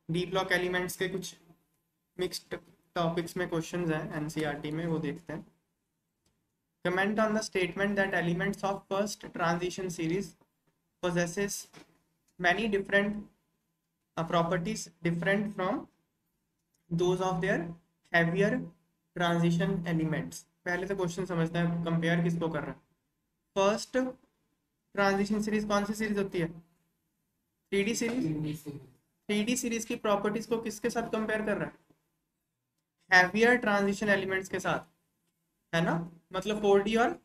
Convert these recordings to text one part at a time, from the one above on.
D block elements के कुछ mixed topics में क्वेश्चंस हैं एनसीईआरटी में, वो देखते हैं। Comment on the statement that elements of first transition series possesses many different properties different from those of their heavier transition elements। पहले तो क्वेश्चन समझते हैं, कंपेयर किसको कर रहा है। फर्स्ट ट्रांजिशन सीरीज कौन सी सीरीज होती है? 3D series. 3D सीरीज की प्रॉपर्टीज को किसके साथ कंपेयर कर रहा है? हैवियर ट्रांजिशन एलिमेंट्स के साथ, है ना। मतलब 4D और,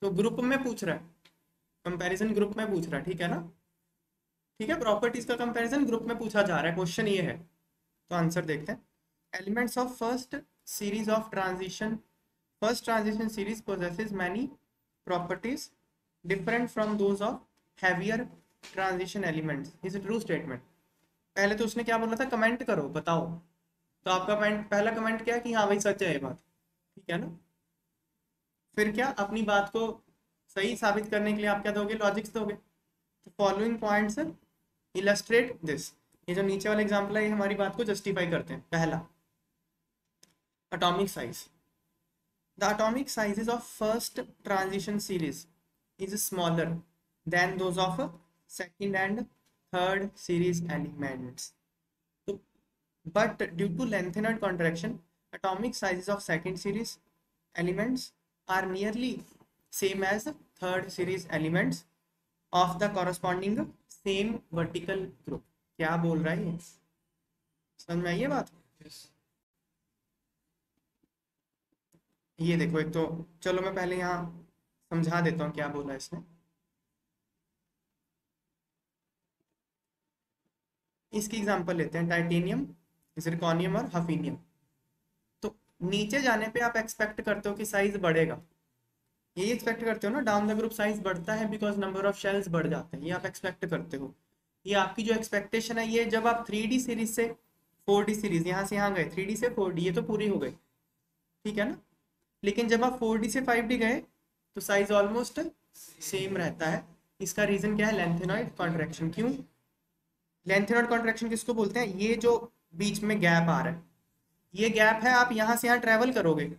तो ग्रुप में पूछ रहा है, कंपैरिजन ग्रुप में पूछ रहा है, ठीक है ना। ठीक है, प्रॉपर्टीज का कंपैरिजन ग्रुप में पूछा जा रहा है, क्वेश्चन ये है। तो आंसर देखते हैं। Elements of first series of transition, first transition series possesses many properties different from those of heavier transition elements is a true statement। पहले तो उसने क्या बोला था, कमेंट करो बताओ। तो आपका पहला कमेंट क्या है कि हाँ भाई सच है ये बात, ठीक है ना। फिर क्या, अपनी बात को सही साबित करने के लिए आप क्या दोगे, लॉजिक्स दोगे। तो फॉलोइंग पॉइंट्स इलस्ट्रेट दिस। ये जो नीचे वाला एग्जांपल है ये हमारी बात को जस्टिफाई करते हैं। पहला, atomic size। The atomic sizes of first transition series is smaller than those of second and third series elements। So, but due to lengthened contraction, atomic sizes of second series elements are nearly same as third series elements of the corresponding same vertical group। क्या बोल रहा है ये, समझ में आई ये बात? ये देखो, एक तो चलो मैं पहले यहाँ समझा देता हूँ क्या बोला इसने। इसकी एग्जांपल लेते हैं, टाइटेनियम, जिरकॉनियम और हफीनियम। तो नीचे जाने पे आप एक्सपेक्ट करते हो कि साइज बढ़ेगा, यही एक्सपेक्ट करते हो ना, डाउन द ग्रुप साइज बढ़ता है बिकॉज नंबर ऑफ शेल्स बढ़ जाते हैं, ये आप एक्सपेक्ट करते हो। ये आपकी जो एक्सपेक्टेशन है, ये जब आप 3D सीरीज से 4D सीरीज, यहाँ से यहाँ गए 3D से 4D, ये तो पूरी हो गई, ठीक है ना। लेकिन जब आप 4D से 5D गए तो साइज ऑलमोस्ट सेम रहता है। इसका रीजन क्या है, लेंथेनॉइड कॉन्ट्रैक्शन। क्यों लेंथेनॉइड कॉन्ट्रैक्शन किसको बोलते हैं? ये जो बीच में गैप आ रहा है, ये गैप है। आप यहाँ से यहाँ ट्रेवल करोगे,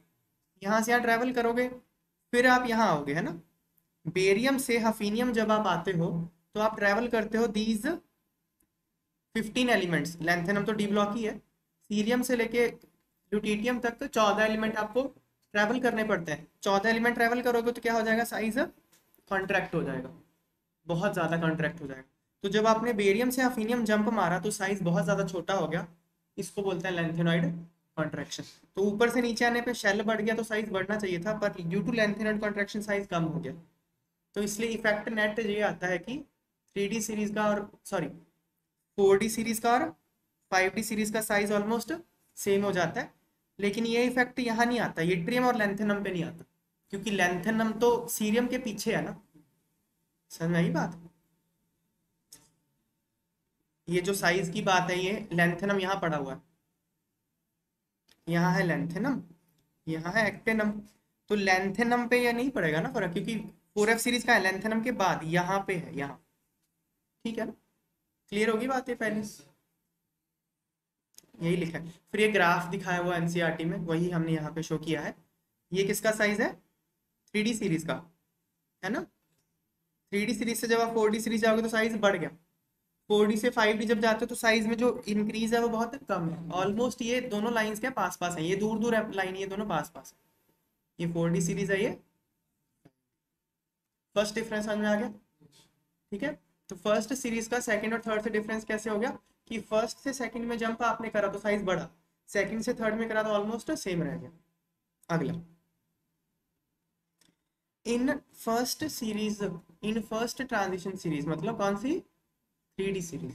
यहाँ से यहाँ ट्रेवल करोगे, फिर आप यहाँ आओगे, है ना। बेरियम से हफीनियम जब आप आते हो तो आप ट्रेवल करते हो दीज 15 एलिमेंट्स। लेंथेनम तो डी ब्लॉक ही है। सीरियम से लेके ल्यूटिटियम तक तो 14 एलिमेंट आपको ट्रैवल करने पड़ते हैं। 14 एलिमेंट ट्रैवल करोगे तो क्या हो जाएगा, साइज कॉन्ट्रैक्ट हो जाएगा, बहुत ज़्यादा कॉन्ट्रैक्ट हो जाएगा। तो जब आपने बेरियम से अफीनियम जंप मारा तो साइज बहुत ज़्यादा छोटा हो गया, इसको बोलते हैं लेंथेनॉइड कॉन्ट्रैक्शन। तो ऊपर से नीचे आने पे शेल बढ़ गया तो साइज बढ़ना चाहिए था, पर due to lanthanoid contraction size कम हो गया। तो इसलिए इफेक्ट नेट ये आता है कि 3D सीरीज का और 4D सीरीज का और 5D सीरीज का साइज ऑलमोस्ट सेम हो जाता है। लेकिन ये इफेक्ट यहाँ नहीं आता, यट्रियम और लेंथेनम पे नहीं आता, क्योंकि लेंथेनम तो सीरियम के पीछे है ना। समझ में आई बात? ये जो साइज की बात है, ये लेंथेनम यहाँ पड़ा हुआ है, यहाँ है लेंथेनम, यहाँ है एक्टेनम। तो लेंथेनम पे ये नहीं पड़ेगा ना फर्क, क्योंकि 4F सीरीज का है लेंथेनम के बाद, यहाँ पे है, यहाँ, ठीक है ना। क्लियर होगी बात ये पहले, यही लिखा है। फिर ये ग्राफ दिखाया हुआ एनसीईआरटी में, वही हमने यहाँ पे शो किया है। ये किसका साइज है, 3D सीरीज का, है ना। 3D सीरीज से जब आप 4D सीरीज जाओगे तो साइज बढ़ गया। 4D से 5D जब जाते हो तो साइज में जो इंक्रीज है वो बहुत कम है। ऑलमोस्ट ये दोनों लाइंस के पास पास है, ये दूर दूर लाइन, ये दोनों पास पास है। ये 4D सीरीज है, ये फर्स्ट डिफरेंस समझ में आ गया, ठीक है। तो फर्स्ट सीरीज का सेकंड और थर्ड से डिफरेंस कैसे हो गया कि फर्स्ट से सेकंड में जंप आपने करा तो साइज बढ़ा, सेकंड से थर्ड में करा तो ऑलमोस्ट सेम रह गया। अगला, in first series, in first transition series मतलब कौन सी, 3D series,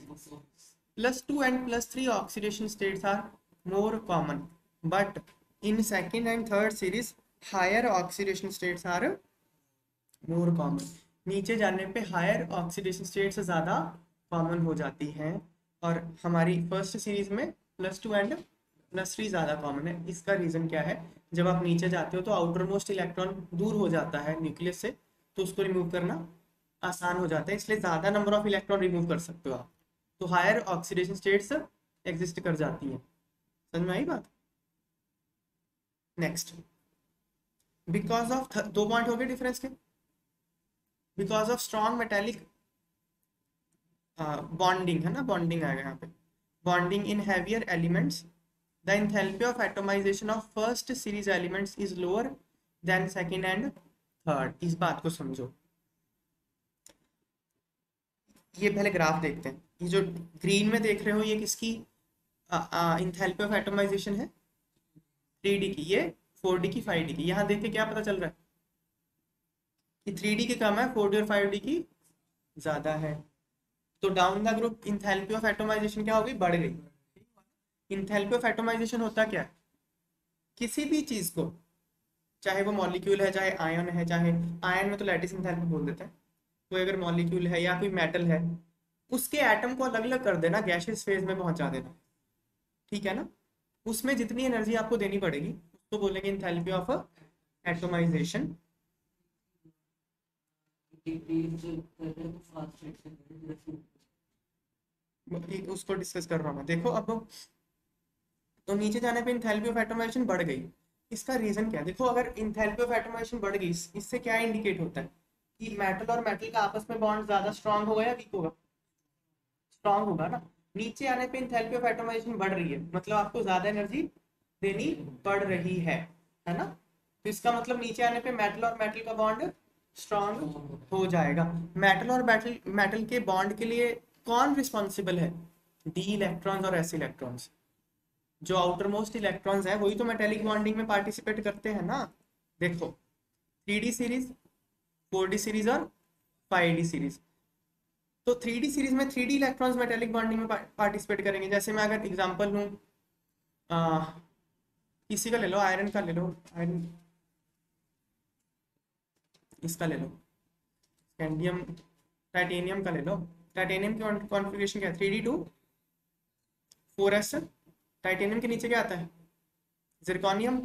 +2 and +3 oxidation states are more common, but in second and third series higher oxidation states are more common. नीचे जाने पे हायर ऑक्सीडेशन स्टेट्स ज़्यादा कॉमन हो जाती हैं, और हमारी फर्स्ट सीरीज में +2 एंड +3 ज़्यादा कॉमन है। इसका रीज़न क्या है, जब आप नीचे जाते हो तो आउटर मोस्ट इलेक्ट्रॉन दूर हो जाता है न्यूक्लियस से, तो उसको रिमूव करना आसान हो जाता है, इसलिए ज़्यादा नंबर ऑफ इलेक्ट्रॉन रिमूव कर सकते हो आप। तो हायर ऑक्सीडेशन स्टेट्स एग्जिस्ट कर जाती है। समझ में आई बात? नेक्स्ट, बिकॉज ऑफ, 2 पॉइंट हो गए डिफरेंस के। Because of strong metallic bonding है ना, बॉन्डिंग आएगा यहाँ पे, bonding in heavier elements, the enthalpy of atomisation of first series elements is lower than second and third. इस बात को समझो। ये पहले ग्राफ देखते हैं। ये जो ग्रीन में देख रहे हो ये किसकी इंथैल्पी ऑफ एटोमाइजेशन है? 3D की। ये 4D की 5D की। यहाँ देख के क्या पता चल रहा है कि 3D की कम है, 4D और 5D की ज्यादा है। तो down the group enthalpy of atomization क्या हो गई? बढ़ गई। इंथैल्पी ऑफ एटोमाइजेशन होता क्या है? किसी भी चीज को, चाहे वो मॉलिक्यूल है, चाहे आयन है, चाहे आयन में तो लैटिस इंथैल्पी बोल देते हैं, कोई अगर मॉलिक्यूल है या कोई मेटल है, उसके एटम को अलग अलग कर देना, गैसियस फेज में पहुंचा देना, ठीक है ना? उसमें जितनी एनर्जी आपको देनी पड़ेगी उसको बोलेंगे इंथैल्पी ऑफ एटोमाइजेशन। उसको डिस्कस कर रहा हूँ मैं। देखो अब, तो नीचे जाने पे इंथैल्पी ऑफ एटोमाइजेशन बढ़ गई। इसका रीजन क्या है? देखो, अगर इंथैल्पी ऑफ एटोमाइजेशन बढ़ गई, इससे क्या इंडिकेट होता है कि मेटल और मेटल का आपस में बॉन्ड ज्यादा स्ट्रांग होगा या वीक होगा? स्ट्रांग होगा ना। नीचे आने पे इंथैल्पी ऑफ एटोमाइजेशन बढ़ रही है, मतलब आपको ज्यादा एनर्जी देनी पड़ रही है ना? तो इसका मतलब नीचे आने पे मेटल और मेटल का बॉन्ड स्ट्रांग हो जाएगा। मेटल और मेटल मेटल के बॉन्ड के लिए कौन रिस्पॉन्सिबल है? डी इलेक्ट्रॉन्स और एस इलेक्ट्रॉन्स। जो आउटर मोस्ट इलेक्ट्रॉन्स है वही तो मेटेलिक बॉन्डिंग में पार्टिसिपेट करते हैं ना। देखो, 3D सीरीज, 4D सीरीज और 5D सीरीज। तो 3D सीरीज में 3D इलेक्ट्रॉन्स मेटेलिक बॉन्डिंग में पार्टिसिपेट करेंगे। जैसे मैं अगर एग्जांपल लूँ, किसी का ले लो, आयरन का ले लो, आयरन, इसका ले लो, स्कैंडियम, टाइटेनियम का ले लो। टाइटेनियम की कॉन्फ़िगरेशन क्या है? 3D2 4s। टाइटेनियम के नीचे क्या आता है? जिरकॉनियम।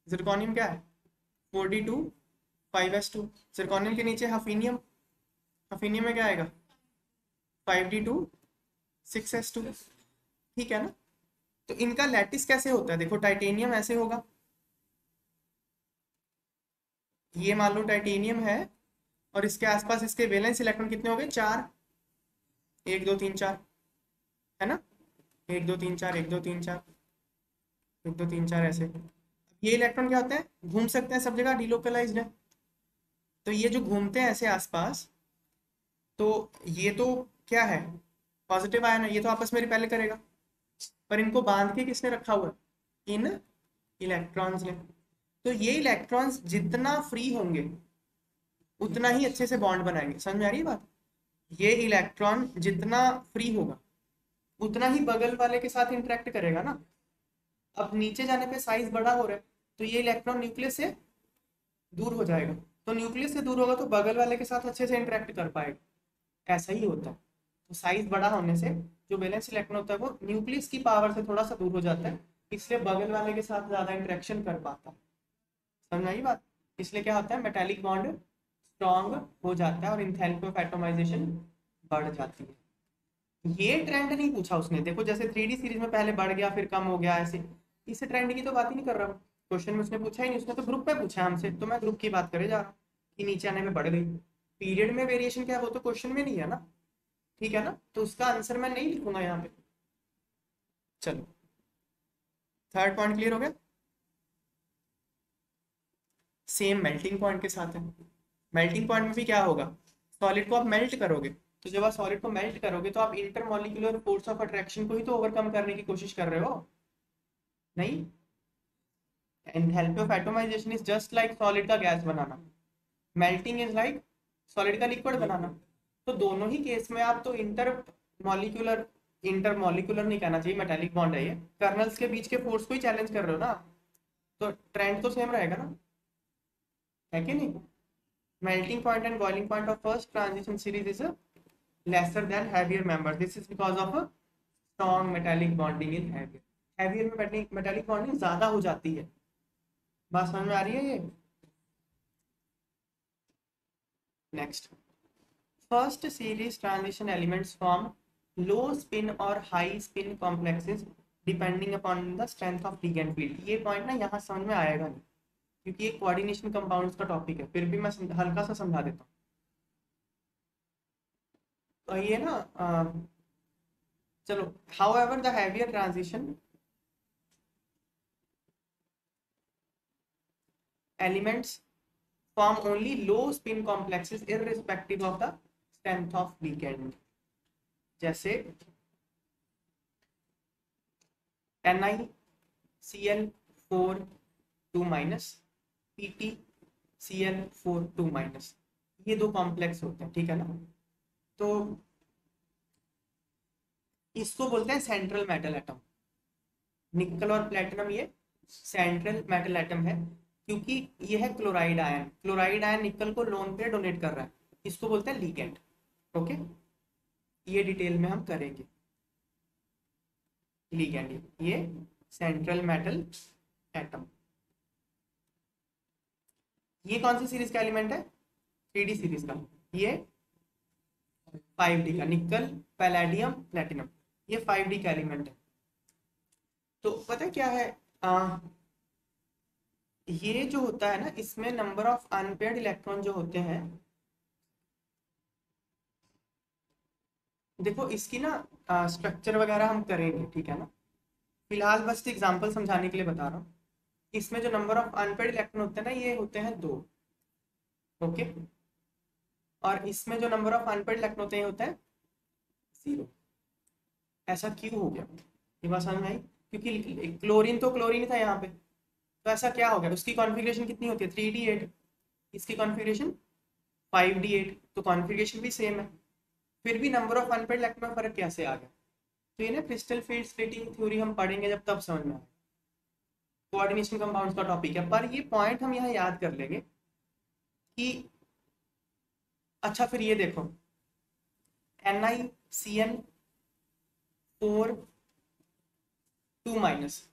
जिरकॉनियम क्या है? 4D2 5s2। जिरकॉनियम के नीचे हफीनियम। हफीनियम में क्या आएगा? 5D2 6s2। ठीक है ना? तो इनका लैटिस कैसे होता है? देखो, टाइटेनियम ऐसे होगा, ये मान लो टाइटेनियम है, और इसके आसपास इसके वैलेंस इलेक्ट्रॉन कितने हो गए? 4। 1 2 3 4, है ना? 1 2 3 4, 1 2 3 4, 1 2 3 4 ऐसे। ये इलेक्ट्रॉन क्या होते हैं? घूम सकते हैं सब जगह, डिलोकलाइज्ड है। तो ये जो घूमते हैं ऐसे आसपास, तो ये तो क्या है? पॉजिटिव आयन है, ये तो आपस में रिपेल करेगा। पर इनको बांध के किसने रखा हुआ है? इन इलेक्ट्रॉन्स ने। तो ये इलेक्ट्रॉन्स जितना फ्री होंगे उतना ही अच्छे से बॉन्ड बनाएंगे। समझ में आ रही है बात? ये इलेक्ट्रॉन जितना फ्री होगा उतना ही बगल वाले के साथ इंटरेक्ट करेगा ना। अब नीचे जाने पे साइज बड़ा हो रहा है, तो ये इलेक्ट्रॉन न्यूक्लियस से दूर हो जाएगा। तो न्यूक्लियस से दूर होगा तो बगल वाले के साथ अच्छे से इंटरेक्ट कर पाएगा। ऐसा ही होता है। तो साइज बड़ा होने से जो वैलेंस इलेक्ट्रॉन होता है वो न्यूक्लियस की पावर से थोड़ा सा दूर हो जाता है, इसलिए बगल वाले के साथ ज्यादा इंटरेक्शन कर पाता है। समझ आई बात? इसलिए क्या होता है? मेटालिक बॉन्ड स्ट्रॉन्ग हो जाता है और इंथैल्पी ऑफ एटोमाइजेशन बढ़ जाती है। ये ट्रेंड नहीं पूछा उसने। देखो, जैसे 3D सीरीज में पहले बढ़ गया फिर कम हो गया, ऐसे इस ट्रेंड की तो बात ही नहीं कर रहा हूँ। क्वेश्चन में उसने पूछा ही नहीं, उसने तो ग्रुप में पूछा हमसे, तो मैं ग्रुप की बात करे जा रहा हूँ कि नीचे आने में बढ़ गई। पीरियड में वेरिएशन क्या है वो तो क्वेश्चन में नहीं है ना, ठीक है ना? तो उसका आंसर मैं नहीं लिखूंगा यहाँ पे। चलो, थर्ड पॉइंट क्लियर हो गया। सेम मेल्टिंग पॉइंट के साथ है। मेल्टिंग पॉइंट में भी क्या होगा? सॉलिड को आप मेल्ट करोगे, तो जब आप सॉलिड को मेल्ट करोगे तो आप इंटरमॉलिक्यूलर फोर्स ऑफ अट्रैक्शन को ही तो ओवरकम करने की कोशिश कर रहे हो। नहीं, enthalpy of atomization is just like solid का गैस बनाना, मेल्टिंग इज लाइक सॉलिड का लिक्विड बनाना। तो दोनों ही केस में आप तो इंटरमॉलिक्यूलर, इंटरमॉलिक्यूलर नहीं कहना चाहिए, मेटालिक बॉन्ड है ये, कर्नल्स के बीच के फोर्स को ही चैलेंज कर रहे हो ना। तो ट्रेंड तो सेम रहेगा ना, है कि नहीं? Melting point and boiling point of first transition series is lesser than heavier member. This is because of a strong metallic bonding in heavier. Heavier में metallic bonding ज्यादा हो जाती है। बात समझ में आ रही है ये? Next, first series transition elements form low spin और high spin complexes depending upon the strength of ligand field. ये पॉइंट ना यहाँ समझ में आएगा नहीं, क्योंकि ये कोऑर्डिनेशन कंपाउंड्स का टॉपिक है, फिर भी मैं हल्का सा समझा देता हूँ। तो ये ना चलो, however the heavier transition elements form only low spin complexes irrespective of the strength of ligand। जैसे NiCl4 2 माइनस, PtCl4 2 माइनस, ये दो कॉम्प्लेक्स होते हैं, ठीक है ना। तो इसको बोलते हैं सेंट्रल मेटल एटम। निकल और प्लेटिनम ये सेंट्रल मेटल एटम है, क्योंकि ये है क्लोराइड आयन। क्लोराइड आयन निकल को लोन पे डोनेट कर रहा है, इसको बोलते हैं लिगेंड। ओके, ये डिटेल में हम करेंगे। लिगेंड ये सेंट्रल मेटल एटम। ये कौन सी सीरीज का एलिमेंट है? 3D सीरीज का। ये 5D का, निकल पैलेडियम प्लेटिनम, ये 5D का एलिमेंट है। तो पता है क्या है, ये जो होता है ना, इसमें नंबर ऑफ अनपेयर्ड इलेक्ट्रॉन जो होते हैं, देखो इसकी ना स्ट्रक्चर वगैरह हम करेंगे, ठीक है ना। फिलहाल बस एग्जांपल समझाने के लिए बता रहा हूँ। इसमें जो नंबर ऑफ अनपेयर्ड इलेक्ट्रॉन होते हैं ना, ये होते हैं 2। ओके, और इसमें जो नंबर ऑफ अनपेयर्ड इलेक्ट्रॉन होते हैं, होता है 0। ऐसा क्यों हो गया, ये बात समझ में आई? क्योंकि क्लोरीन तो क्लोरीन था यहाँ पे, तो ऐसा क्या हो गया? उसकी कॉन्फ़िगरेशन कितनी होती है? 3D8, इसकी कॉन्फ़िगरेशन 5D8, तो कॉन्फ़िगरेशन भी सेम है, फिर भी नंबर ऑफ अनपेयर्ड इलेक्ट्रॉन में फर्क कैसे आ गया? तो ये ना क्रिस्टल फील्ड स्प्लिटिंग थ्योरी हम पढ़ेंगे जब, तब समझ में आएगा। कोऑर्डिनेशन कंपाउंड्स का टॉपिक है, पर ये पॉइंट हम यहाँ याद कर लेंगे कि अच्छा फिर ये देखो, NiCl4 2 माइनस,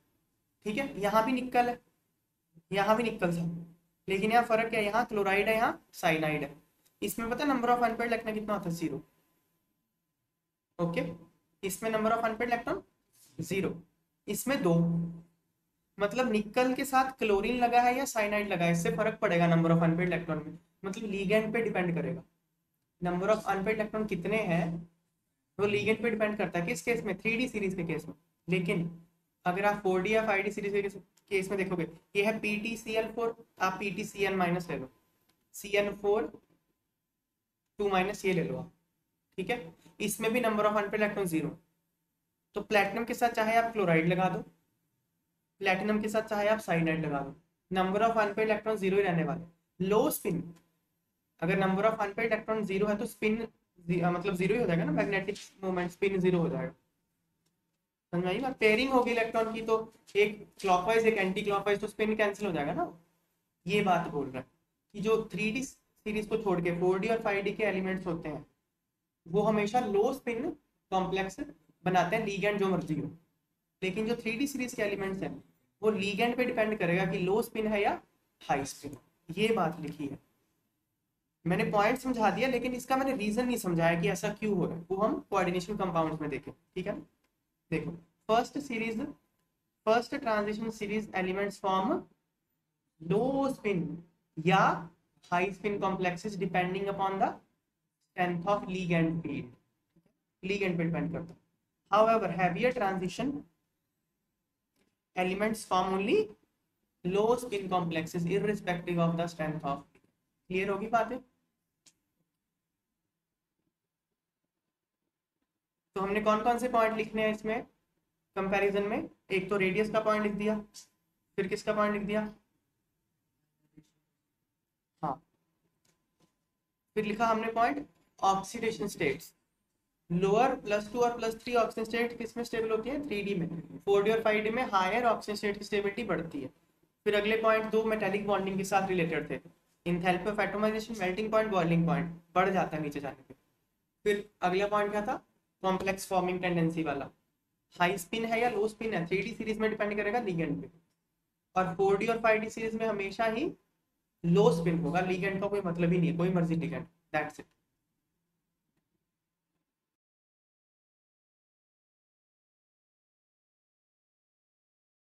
ठीक है, यहाँ भी निकल है, यहाँ भी निकल था, लेकिन यहाँ फर्क क्या है? यहाँ क्लोराइड है, यहाँ साइनाइड है। इसमें पता नंबर ऑफ अनपेयर्ड इलेक्ट्रॉन कितना होता है? 0। ओके, इसमें नंबर ऑफ अनपेयर्ड इलेक्ट्रॉन 0, इसमें 2। मतलब निकल के साथ क्लोरीन लगा है या साइनाइड लगा है, इससे फर्क पड़ेगा नंबर ऑफ अनपेयर्ड इलेक्ट्रॉन में। मतलब लीगेंड पे डिपेंड करेगा, नंबर ऑफ अनपेयर्ड इलेक्ट्रॉन कितने हैं वो लीगेंड पे डिपेंड करता है। किस केस में? 3D सीरीज के केस में। लेकिन अगर आप 4D या 5D सीरीज के केस में देखोगे, ये है PtCl4, आप PtCl माइनस ले लो, Cl4 2 माइनस ये ले लो आप, ठीक है। इसमें भी नंबर ऑफ अनपेयर्ड इलेक्ट्रॉन 0। तो प्लेटिनम के साथ चाहे आप क्लोराइड लगा दो, प्लेटिनम के साथ चाहे आप साइनाइड लगा दो, नंबर ऑफ अनपेयर्ड इलेक्ट्रॉन 0 ही रहने वाले। लो स्पिन, अगर नंबर ऑफ अनपेयर्ड इलेक्ट्रॉन 0 है तो स्पिन मतलब 0 ही हो जाएगा ना, मैग्नेटिक मोमेंट, स्पिन 0 हो जाएगा। समझ में आई ना? पेयरिंग होगी इलेक्ट्रॉन की, तो एक क्लॉकवाइज एक एंटी क्लॉकवाइज, तो स्पिन कैंसिल हो जाएगा ना। ये बात बोल रहा है कि जो 3D सीरीज को छोड़ के 4D और 5D के एलिमेंट्स होते हैं, वो हमेशा लो स्पिन कॉम्प्लेक्स बनाते हैं, लीगेंड जो मर्जी हो। लेकिन जो 3D सीरीज के एलिमेंट्स हैं, वो लीगेंड पे डिपेंड करेगा कि लो स्पिन है या हाई स्पिन। ये बात लिखी है, मैंने पॉइंट समझा दिया, लेकिन इसका मैंने रीजन नहीं समझाया कि ऐसा क्यों हो रहा है, वो हम कोऑर्डिनेशन कंपाउंड्स में देखें, ठीक है। देखो, first transition series elements form low spin या high spin complexes depending upon the strength of ligand field, ligand पे डिपेंड करता है। However, heavier transition elements form only low spin complexes irrespective of the strength of। Clear होगी बातें? तो हमने कौन कौन से पॉइंट लिखने हैं इसमें कंपैरिजन में? एक तो रेडियस का पॉइंट लिख दिया, फिर किसका पॉइंट लिख दिया? हाँ, फिर लिखा हमने पॉइंट ऑक्सीडेशन स्टेट्स। लोअर +2 और +3 ऑक्सीजन स्टेट किस में स्टेबल होती है? 3D में। 4D और 5D में हायर ऑक्सीजन स्टेट की स्टेबिलिटी बढ़ती है। फिर अगले पॉइंट 2 मेटालिक बॉन्डिंग के साथ रिलेटेड थे, enthalpy of atomization, melting point, boiling point बढ़ जाता है नीचे जाने पे। फिर अगला पॉइंट क्या था? कॉम्प्लेक्स फॉर्मिंग टेंडेंसी वाला, हाई स्पिन है या लो स्पिन है, 3D सीरीज में डिपेंड करेगा लिगेंड पे। और 4D और 5D सीरीज में हमेशा ही लो स्पिन होगा, लिगेंड का कोई मतलब ही नहीं है, कोई मर्जी लिगेंड, दैट्स इट।